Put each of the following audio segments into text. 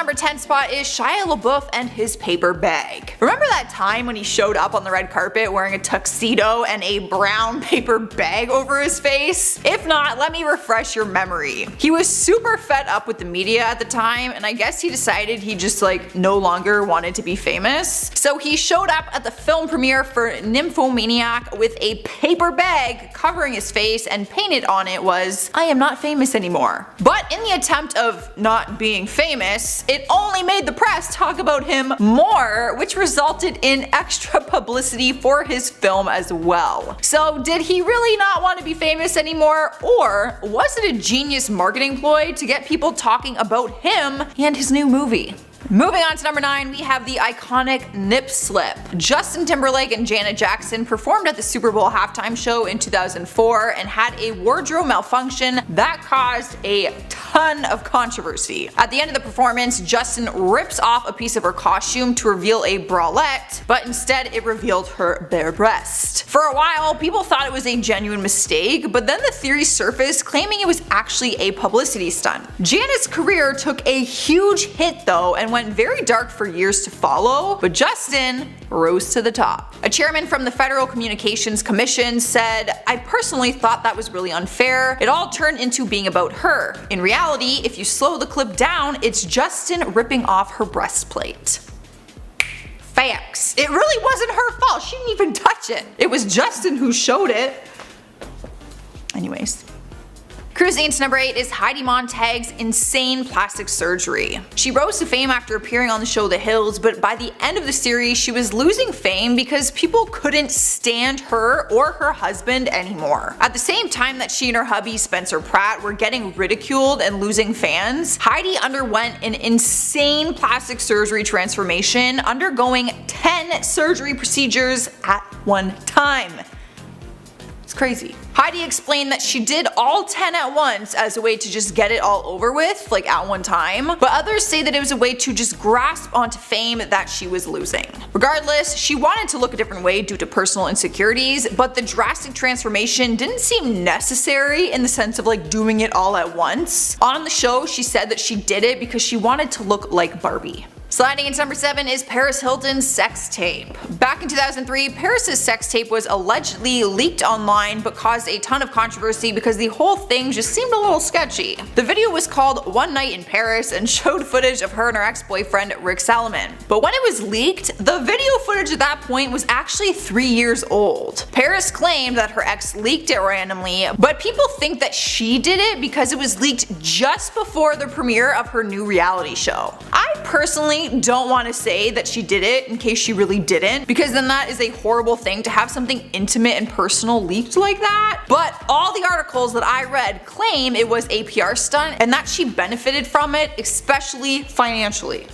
number 10 spot is Shia LaBeouf and his paper bag. Remember that time when he showed up on the red carpet wearing a tuxedo and a brown paper bag over his face? If not, let me refresh your memory. He was super fed up with the media at the time, and I guess he decided he just no longer wanted to be famous. So he showed up at the film premiere for Nymphomaniac with a paper bag covering his face, and painted on it was, "I am not famous anymore." But in the attempt of not being famous, it only made the press talk about him more, which resulted in extra publicity for his film as well. So did he really not want to be famous anymore, or was it a genius marketing ploy to get people talking about him and his new movie? Moving on to number 9, we have the iconic nip slip. Justin Timberlake and Janet Jackson performed at the Super Bowl halftime show in 2004 and had a wardrobe malfunction that caused a ton of controversy. At the end of the performance, Justin rips off a piece of her costume to reveal a bralette, but instead it revealed her bare breast. For a while, people thought it was a genuine mistake, but then the theory surfaced claiming it was actually a publicity stunt. Janet's career took a huge hit though and went very dark for years to follow, but Justin rose to the top. A chairman from the Federal Communications Commission said, "I personally thought that was really unfair. It all turned into being about her. In reality, if you slow the clip down, it's Justin ripping off her breastplate." Facts. It really wasn't her fault. She didn't even touch it. It was Justin who showed it. Anyways. Cruising to number 8 is Heidi Montag's insane plastic surgery. She rose to fame after appearing on the show The Hills, but by the end of the series she was losing fame because people couldn't stand her or her husband anymore. At the same time that she and her hubby Spencer Pratt were getting ridiculed and losing fans, Heidi underwent an insane plastic surgery transformation, undergoing 10 surgery procedures at one time. It's crazy. Heidi explained that she did all 10 at once as a way to just get it all over with, at one time, but others say that it was a way to just grasp onto fame that she was losing. Regardless, she wanted to look a different way due to personal insecurities, but the drastic transformation didn't seem necessary in the sense of doing it all at once. On the show, she said that she did it because she wanted to look like Barbie. Sliding into number 7 is Paris Hilton's sex tape. Back in 2003, Paris's sex tape was allegedly leaked online but caused a ton of controversy because the whole thing just seemed a little sketchy. The video was called One Night in Paris and showed footage of her and her ex-boyfriend Rick Salomon. But when it was leaked, the video footage at that point was actually 3 years old. Paris claimed that her ex leaked it randomly, but people think that she did it because it was leaked just before the premiere of her new reality show. I personally don't want to say that she did it in case she really didn't, because then that is a horrible thing to have something intimate and personal leaked like that. But all the articles that I read claim it was a PR stunt and that she benefited from it, especially financially.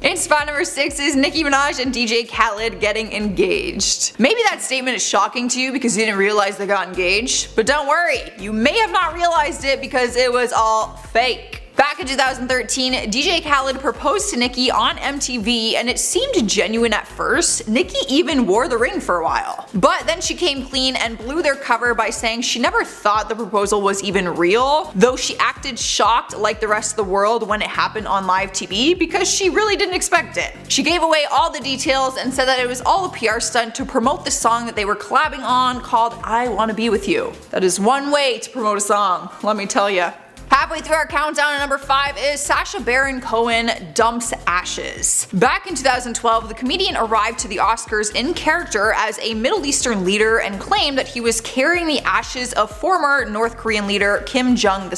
In spot number 6 is Nicki Minaj and DJ Khaled getting engaged. Maybe that statement is shocking to you because you didn't realize they got engaged, but don't worry, you may have not realized it because it was all fake. Back in 2013, DJ Khaled proposed to Nicki on MTV and it seemed genuine at first. Nicki even wore the ring for a while. But then she came clean and blew their cover by saying she never thought the proposal was even real, though she acted shocked like the rest of the world when it happened on live TV because she really didn't expect it. She gave away all the details and said that it was all a PR stunt to promote the song that they were collabing on called I Wanna Be With You. That is one way to promote a song, let me tell ya. Halfway through our countdown at number 5 is Sacha Baron Cohen dumps ashes. Back in 2012, the comedian arrived to the Oscars in character as a Middle Eastern leader and claimed that he was carrying the ashes of former North Korean leader Kim Jong-il.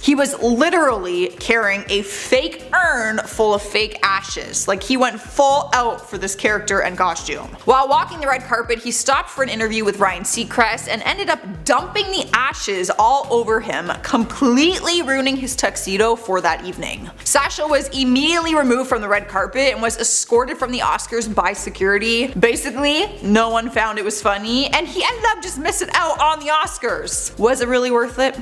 He was literally carrying a fake urn full of fake ashes. He went full out for this character and costume. While walking the red carpet, he stopped for an interview with Ryan Seacrest and ended up dumping the ashes all over him, completely ruining his tuxedo for that evening. Sacha was immediately removed from the red carpet and was escorted from the Oscars by security. Basically, no one found it was funny and he ended up just missing out on the Oscars. Was it really worth it?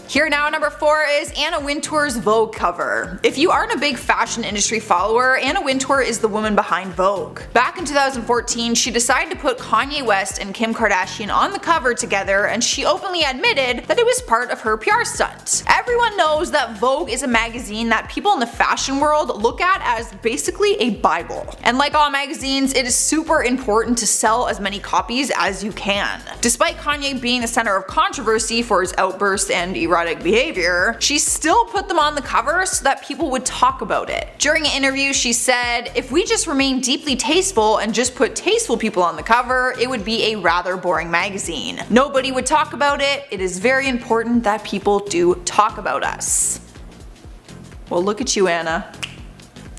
Here now, number 4 is Anna Wintour's Vogue cover. If you aren't a big fashion industry follower, Anna Wintour is the woman behind Vogue. Back in 2014, she decided to put Kanye West and Kim Kardashian on the cover together, and she openly admitted that it was part of her PR stunt. Everyone knows that Vogue is a magazine that people in the fashion world look at as basically a bible. And like all magazines, it is super important to sell as many copies as you can. Despite Kanye being the center of controversy for his outbursts and erotic behavior, she still put them on the cover so that people would talk about it. During an interview, she said, "If we just remain deeply tasteful and just put tasteful people on the cover, it would be a rather boring magazine. Nobody would talk about it. It is very important that people do talk about us." Well, look at you, Anna.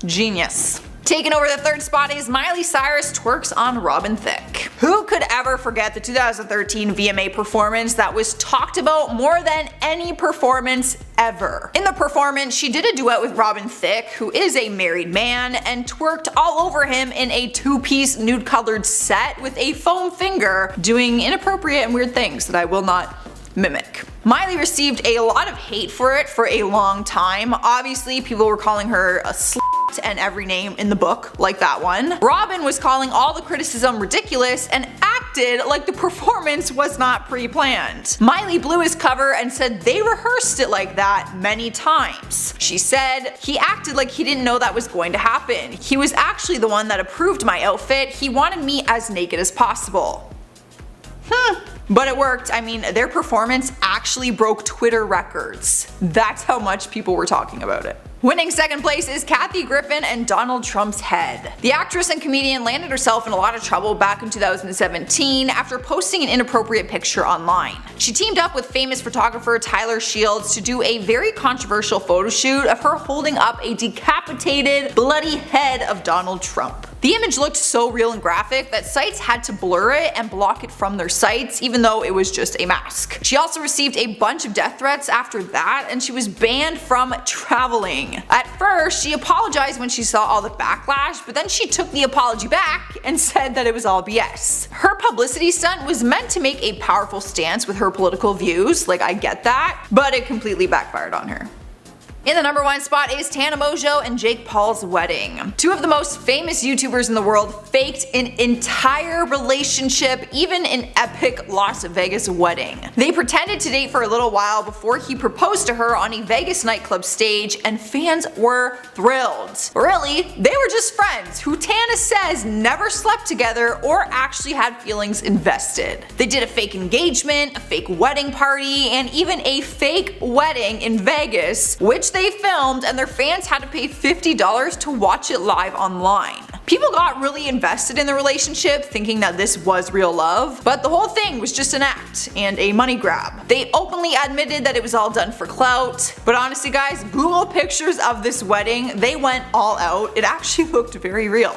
Genius. Taking over the 3rd spot is Miley Cyrus twerks on Robin Thicke. Who could ever forget the 2013 VMA performance that was talked about more than any performance ever? In the performance, she did a duet with Robin Thicke, who is a married man, and twerked all over him in a 2-piece nude-colored set with a foam finger, doing inappropriate and weird things that I will not mimic. Miley received a lot of hate for it for a long time. Obviously, people were calling her a slut and every name in the book, like that one. Robin was calling all the criticism ridiculous and acted like the performance was not pre-planned. Miley blew his cover and said they rehearsed it like that many times. She said, "He acted like he didn't know that was going to happen. He was actually the one that approved my outfit. He wanted me as naked as possible." But it worked. I mean, their performance actually broke Twitter records. That's how much people were talking about it. Winning 2nd place is Kathy Griffin and Donald Trump's head. The actress and comedian landed herself in a lot of trouble back in 2017 after posting an inappropriate picture online. She teamed up with famous photographer Tyler Shields to do a very controversial photo shoot of her holding up a decapitated, bloody head of Donald Trump. The image looked so real and graphic that sites had to blur it and block it from their sites, even though it was just a mask. She also received a bunch of death threats after that, and she was banned from traveling. At first, she apologized when she saw all the backlash, but then she took the apology back and said that it was all BS. Her publicity stunt was meant to make a powerful stance with her political views, like I get that, but it completely backfired on her. In the number 1 spot is Tana Mongeau and Jake Paul's wedding. 2 of the most famous YouTubers in the world faked an entire relationship, even an epic Las Vegas wedding. They pretended to date for a little while before he proposed to her on a Vegas nightclub stage, and fans were thrilled. Really, they were just friends who Tana says never slept together or actually had feelings invested. They did a fake engagement, a fake wedding party, and even a fake wedding in Vegas, which they filmed, and their fans had to pay $50 to watch it live online. People got really invested in the relationship, thinking that this was real love, but the whole thing was just an act and a money grab. They openly admitted that it was all done for clout, but honestly guys, Google pictures of this wedding. They went all out. It actually looked very real.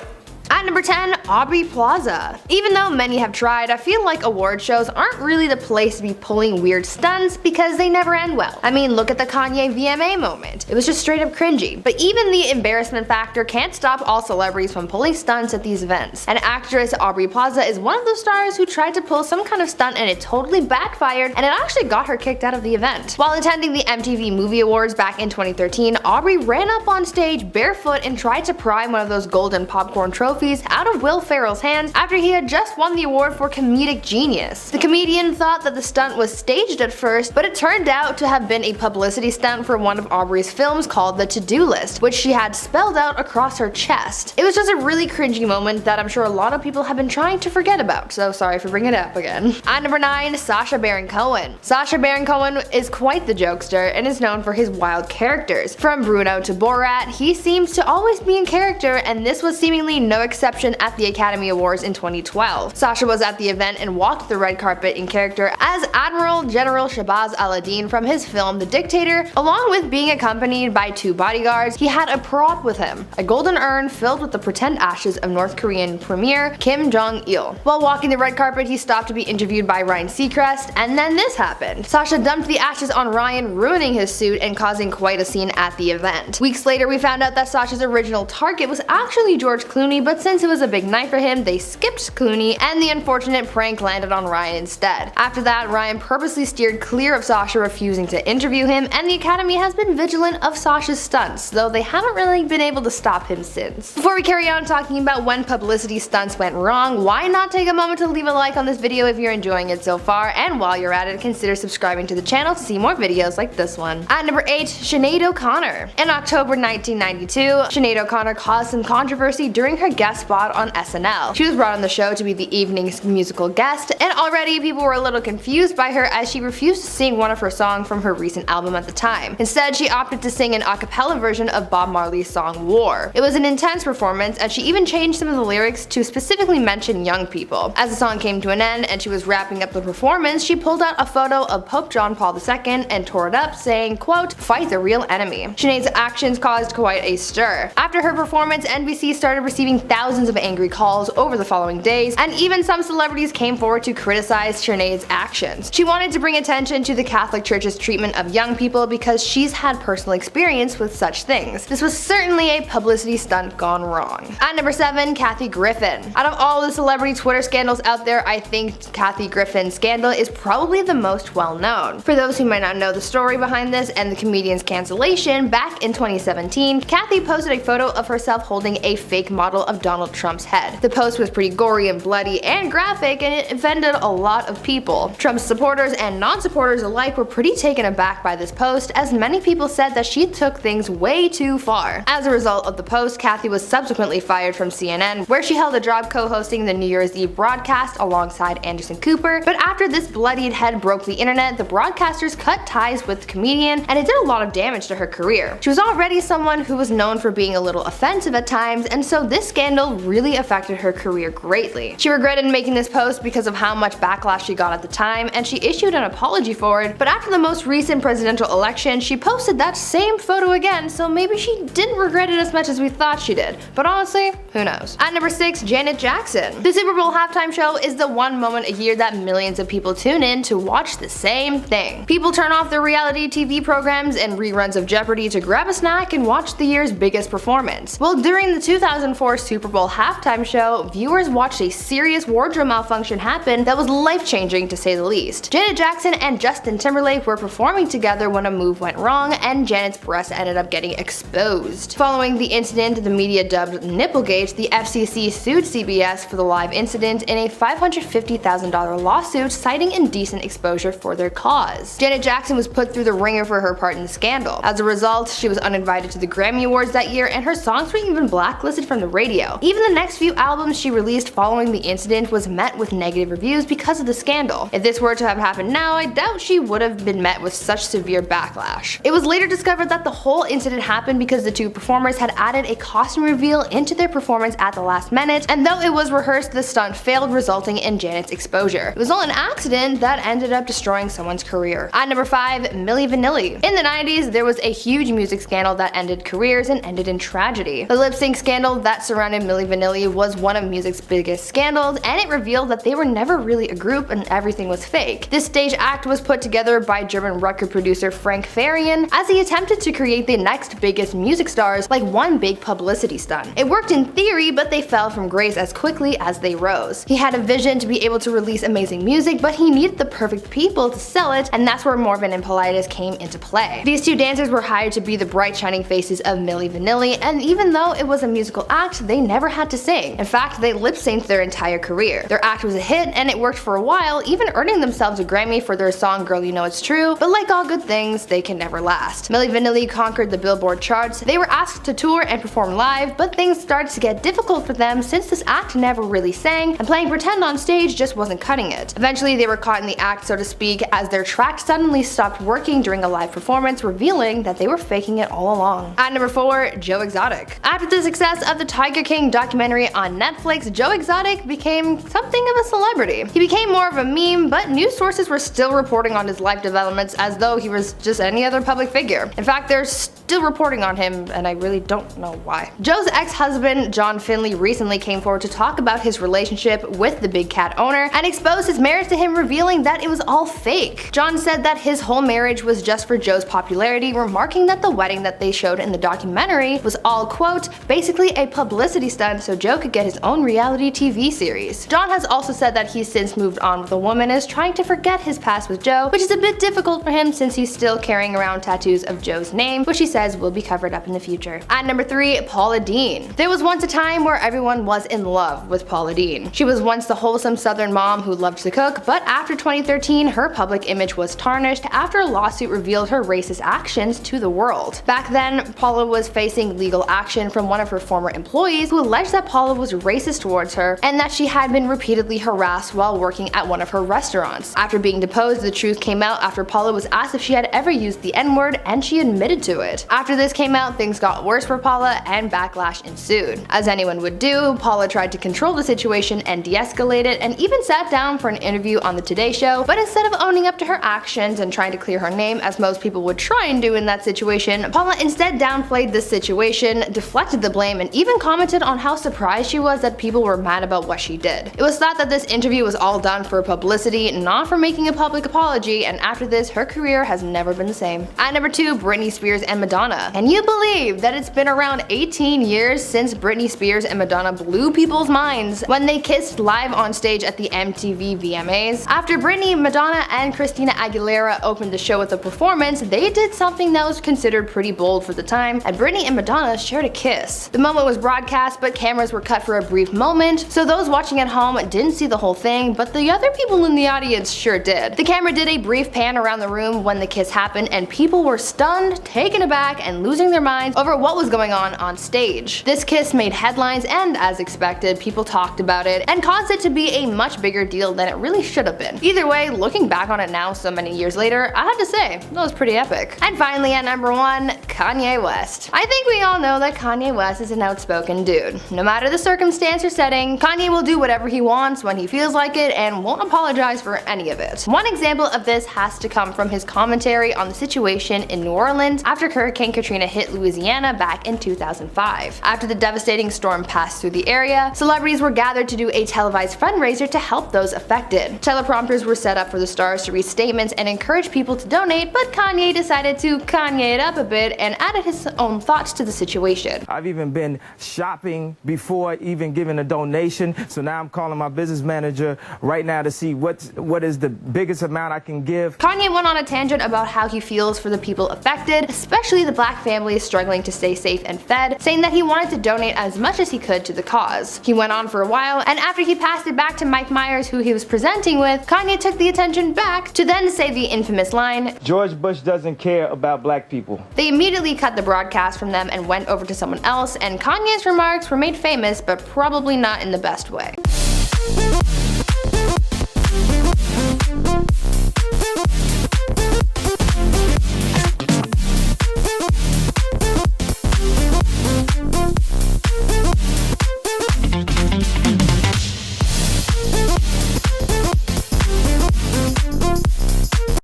At number 10, Aubrey Plaza. Even though many have tried, I feel like award shows aren't really the place to be pulling weird stunts because they never end well. I mean, look at the Kanye VMA moment. It was just straight up cringy. But even the embarrassment factor can't stop all celebrities from pulling stunts at these events. And actress Aubrey Plaza is one of those stars who tried to pull some kind of stunt and it totally backfired, and it actually got her kicked out of the event. While attending the MTV Movie Awards back in 2013, Aubrey ran up on stage barefoot and tried to pry one of those golden popcorn trophies out of Will Ferrell's hands after he had just won the award for comedic genius. The comedian thought that the stunt was staged at first, but it turned out to have been a publicity stunt for one of Aubrey's films called The To-Do List, which she had spelled out across her chest. It was just a really cringy moment that I'm sure a lot of people have been trying to forget about, so sorry for bringing it up again. At number 9, Sacha Baron Cohen. Sacha Baron Cohen is quite the jokester and is known for his wild characters. From Bruno to Borat, he seems to always be in character, and this was seemingly no exception at the Academy Awards in 2012. Sacha was at the event and walked the red carpet in character as Admiral General Shabazz Al-Din from his film The Dictator. Along with being accompanied by 2 bodyguards, he had a prop with him, a golden urn filled with the pretend ashes of North Korean Premier Kim Jong-il. While walking the red carpet, he stopped to be interviewed by Ryan Seacrest, and then this happened. Sacha dumped the ashes on Ryan, ruining his suit and causing quite a scene at the event. Weeks later, we found out that Sacha's original target was actually George Clooney, but but since it was a big night for him, they skipped Clooney, and the unfortunate prank landed on Ryan instead. After that, Ryan purposely steered clear of Sacha refusing to interview him, and the Academy has been vigilant of Sacha's stunts, though they haven't really been able to stop him since. Before we carry on talking about when publicity stunts went wrong, why not take a moment to leave a like on this video if you're enjoying it so far, and while you're at it, consider subscribing to the channel to see more videos like this one. At number 8, Sinead O'Connor. In October 1992, Sinead O'Connor caused some controversy during her guest spot on SNL. She was brought on the show to be the evening's musical guest, and already people were a little confused by her as she refused to sing one of her songs from her recent album at the time. Instead, she opted to sing an a cappella version of Bob Marley's song War. It was an intense performance, and she even changed some of the lyrics to specifically mention young people. As the song came to an end and she was wrapping up the performance, she pulled out a photo of Pope John Paul II and tore it up, saying, quote, "Fight the real enemy." Sinead's actions caused quite a stir. After her performance, NBC started receiving thousands of angry calls over the following days, and even some celebrities came forward to criticize Sinead's actions. She wanted to bring attention to the Catholic Church's treatment of young people because she's had personal experience with such things. This was certainly a publicity stunt gone wrong. At number 7, Kathy Griffin. Out of all the celebrity Twitter scandals out there, I think Kathy Griffin's scandal is probably the most well known. For those who might not know the story behind this and the comedian's cancellation, back in 2017, Kathy posted a photo of herself holding a fake model of Donald Trump's head. The post was pretty gory and bloody and graphic, and it offended a lot of people. Trump's supporters and non-supporters alike were pretty taken aback by this post, as many people said that she took things way too far. As a result of the post, Kathy was subsequently fired from CNN, where she held a job co-hosting the New Year's Eve broadcast alongside Anderson Cooper. But after this bloodied head broke the internet, the broadcasters cut ties with the comedian, and it did a lot of damage to her career. She was already someone who was known for being a little offensive at times, and so this scandal really affected her career greatly. She regretted making this post because of how much backlash she got at the time, and she issued an apology for it, but after the most recent presidential election, she posted that same photo again, so maybe she didn't regret it as much as we thought she did. But honestly, who knows? At number 6, Janet Jackson. The Super Bowl halftime show is the one moment a year that millions of people tune in to watch the same thing. People turn off their reality TV programs and reruns of Jeopardy to grab a snack and watch the year's biggest performance. Well, during the 2004 Super Bowl halftime show, viewers watched a serious wardrobe malfunction happen that was life-changing to say the least. Janet Jackson and Justin Timberlake were performing together when a move went wrong, and Janet's breast ended up getting exposed. Following the incident, the media dubbed Nipplegate, the FCC sued CBS for the live incident in a $550,000 lawsuit citing indecent exposure for their cause. Janet Jackson was put through the ringer for her part in the scandal. As a result, she was uninvited to the Grammy Awards that year, and her songs were even blacklisted from the radio. Even the next few albums she released following the incident was met with negative reviews because of the scandal. If this were to have happened now, I doubt she would have been met with such severe backlash. It was later discovered that the whole incident happened because the two performers had added a costume reveal into their performance at the last minute, and though it was rehearsed, the stunt failed, resulting in Janet's exposure. It was all an accident that ended up destroying someone's career. At number 5, Milli Vanilli. In the 90s, there was a huge music scandal that ended careers and ended in tragedy. The lip sync scandal that surrounded Milli Vanilli was one of music's biggest scandals, and it revealed that they were never really a group and everything was fake. This stage act was put together by German record producer Frank Farian as he attempted to create the next biggest music stars like one big publicity stunt. It worked in theory, but they fell from grace as quickly as they rose. He had a vision to be able to release amazing music, but he needed the perfect people to sell it, and that's where Morvan and Politis came into play. These two dancers were hired to be the bright shining faces of Milli Vanilli, and even though it was a musical act, they never had to sing. In fact, they lip-synced their entire career. Their act was a hit, and it worked for a while, even earning themselves a Grammy for their song Girl You Know It's True, but like all good things, they can never last. Milli Vanilli conquered the Billboard charts. They were asked to tour and perform live, but things started to get difficult for them since this act never really sang, and playing pretend on stage just wasn't cutting it. Eventually, they were caught in the act, so to speak, as their track suddenly stopped working during a live performance, revealing that they were faking it all along. At number 4, Joe Exotic. After the success of the Tiger King documentary on Netflix, Joe Exotic became something of a celebrity. He became more of a meme, but news sources were still reporting on his life developments as though he was just any other public figure. In fact, they're still reporting on him, and I really don't know why. Joe's ex-husband, John Finley, recently came forward to talk about his relationship with the Big Cat owner and exposed his marriage to him, revealing that it was all fake. John said that his whole marriage was just for Joe's popularity, remarking that the wedding that they showed in the documentary was all, quote, basically a publicity publicity stunt so Joe could get his own reality TV series. John has also said that he's since moved on with a woman and is trying to forget his past with Joe, which is a bit difficult for him since he's still carrying around tattoos of Joe's name, which he says will be covered up in the future. At number 3, Paula Deen. There was once a time where everyone was in love with Paula Deen. She was once the wholesome southern mom who loved to cook, but after 2013, her public image was tarnished after a lawsuit revealed her racist actions to the world. Back then, Paula was facing legal action from one of her former employees who alleged that Paula was racist towards her and that she had been repeatedly harassed while working at one of her restaurants. After being deposed, the truth came out after Paula was asked if she had ever used the N-word, and she admitted to it. After this came out, things got worse for Paula and backlash ensued. As anyone would do, Paula tried to control the situation and de-escalate it, and even sat down for an interview on the Today Show, but instead of owning up to her actions and trying to clear her name as most people would try and do in that situation, Paula instead downplayed this situation, deflected the blame, and even commented on how surprised she was that people were mad about what she did. It was thought that this interview was all done for publicity, not for making a public apology, and after this, her career has never been the same. At number 2, Britney Spears and Madonna. Can you believe that it's been around 18 years since Britney Spears and Madonna blew people's minds when they kissed live on stage at the MTV VMAs? After Britney, Madonna, and Christina Aguilera opened the show with a performance, they did something that was considered pretty bold for the time, and Britney and Madonna shared a kiss. The moment was broadcast, but cameras were cut for a brief moment, so those watching at home didn't see the whole thing, but the other people in the audience sure did. The camera did a brief pan around the room when the kiss happened, and people were stunned, taken aback, and losing their minds over what was going on stage. This kiss made headlines, and as expected, people talked about it and caused it to be a much bigger deal than it really should have been. Either way, looking back on it now so many years later, I have to say, that was pretty epic. And finally, at number 1, Kanye West. I think we all know that Kanye West is an outspoken dude. No matter the circumstance or setting, Kanye will do whatever he wants when he feels like it and won't apologize for any of it. One example of this has to come from his commentary on the situation in New Orleans after Hurricane Katrina hit Louisiana back in 2005. After the devastating storm passed through the area, celebrities were gathered to do a televised fundraiser to help those affected. Teleprompters were set up for the stars to read statements and encourage people to donate, but Kanye decided to Kanye it up a bit and added his own thoughts to the situation. I've even been shopping before even giving a donation, so now I'm calling my business manager right now to see what is the biggest amount I can give. Kanye went on a tangent about how he feels for the people affected, especially the black families struggling to stay safe and fed, saying that he wanted to donate as much as he could to the cause. He went on for a while, and after he passed it back to Mike Myers, who he was presenting with, Kanye took the attention back to then say the infamous line, "George Bush doesn't care about black people." They immediately cut the broadcast from them and went over to someone else, and Kanye's remarks were made famous, but probably not in the best way.